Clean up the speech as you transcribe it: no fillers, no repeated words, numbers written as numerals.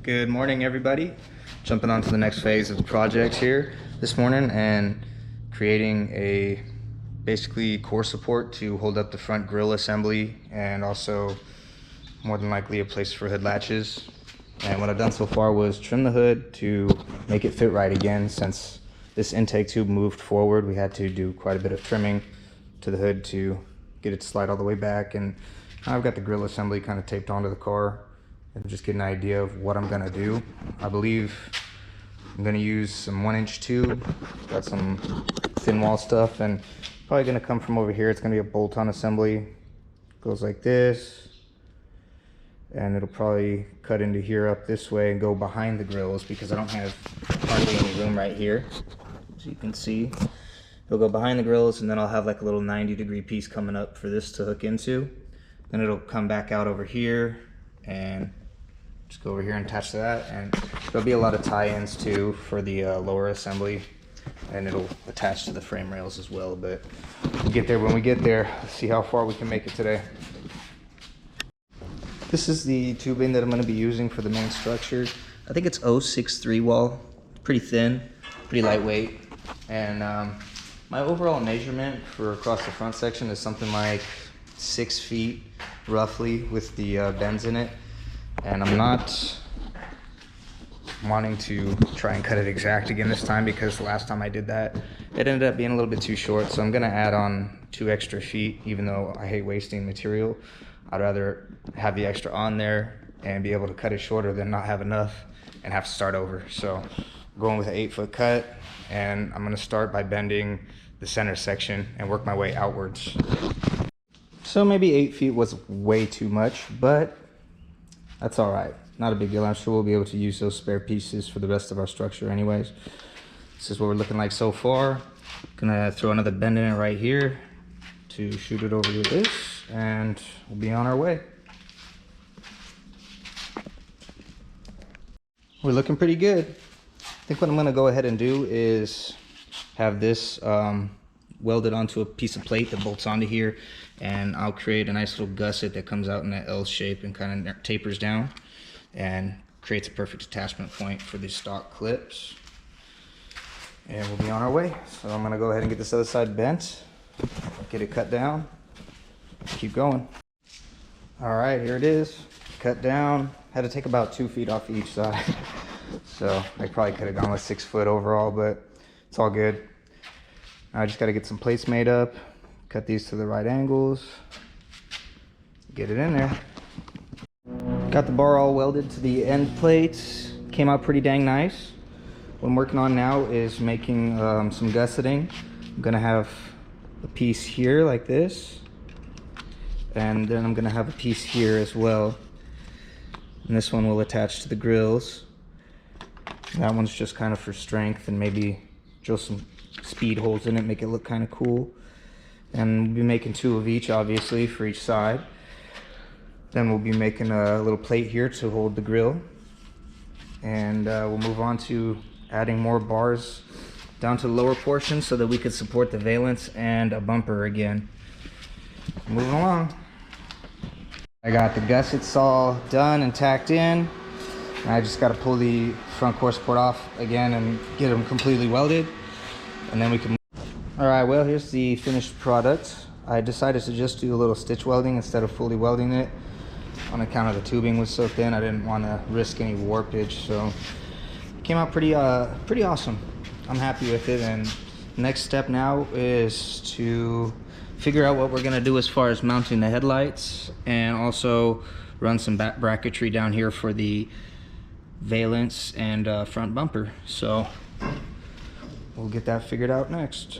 Good morning, everybody. Jumping on to the next phase of the project here this morning and creating a basically core support to hold up the front grille assembly and also more than likely a place for hood latches. And what I've done so far was trim the hood to make it fit right again. Since this intake tube moved forward, we had to do quite a bit of trimming to the hood to get it to slide all the way back. And I've got the grille assembly kind of taped onto the car and just get an idea of what I'm gonna do. I believe I'm gonna use some 1-inch tube, got some thin wall stuff, and probably gonna come from over here. It's gonna be a bolt-on assembly. Goes like this, and it'll probably cut into here up this way and go behind the grills because I don't have hardly any room right here. As you can see, it'll go behind the grills, and then I'll have like a little 90-degree piece coming up for this to hook into. Then it'll come back out over here and just go over here and attach to that, and there'll be a lot of tie-ins too for the lower assembly, and it'll attach to the frame rails as well. But we'll get there when we get there. Let's see how far we can make it today. This is the tubing that I'm going to be using for the main structure. I think it's 063 wall, pretty thin, pretty lightweight, and my overall measurement for across the front section is something like 6 feet roughly with the bends in it. And I'm not wanting to try and cut it exact again this time because the last time I did that, it ended up being a little bit too short. So I'm gonna add on 2 extra feet, even though I hate wasting material. I'd rather have the extra on there and be able to cut it shorter than not have enough and have to start over. So I'm going with an 8-foot cut, and I'm gonna start by bending the center section and work my way outwards. So maybe 8 feet was way too much, but that's all right. Not a big deal. I'm sure we'll be able to use those spare pieces for the rest of our structure anyways. This is what we're looking like so far. Gonna throw another bend in it right here to shoot it over to this, and we'll be on our way. We're looking pretty good. I think what I'm gonna go ahead and do is have this welded onto a piece of plate that bolts onto here, and I'll create a nice little gusset that comes out in that L shape and kind of tapers down and creates a perfect attachment point for these stock clips. And we'll be on our way. So I'm gonna go ahead and get this other side bent, get it cut down, keep going. All right, here it is, cut down. Had to take about 2 feet off each side. So I probably could have gone with 6 foot overall, but it's all good. I just got to get some plates made up, cut these to the right angles, get it in there. Got the bar all welded to the end plates, came out pretty dang nice. What I'm working on now is making some gusseting. I'm gonna have a piece here like this, and then I'm gonna have a piece here as well. And this one will attach to the grills. That one's just kind of for strength and maybe drill some speed holes in it, make it look kind of cool. And we'll be making 2 of each, obviously, for each side. Then we'll be making a little plate here to hold the grill, and we'll move on to adding more bars down to the lower portion so that we could support the valance and a bumper again. Moving along. I got the gussets all done and tacked in. I just got to pull the front core support off again and get them completely welded, and then we can. All right, well, here's the finished product. I decided to just do a little stitch welding instead of fully welding it on account of the tubing was so thin. I didn't want to risk any warpage, so it came out pretty awesome. I'm happy with it, and next step now is to figure out what we're gonna do as far as mounting the headlights, and also run some bracketry down here for the valance and front bumper. So we'll get that figured out next.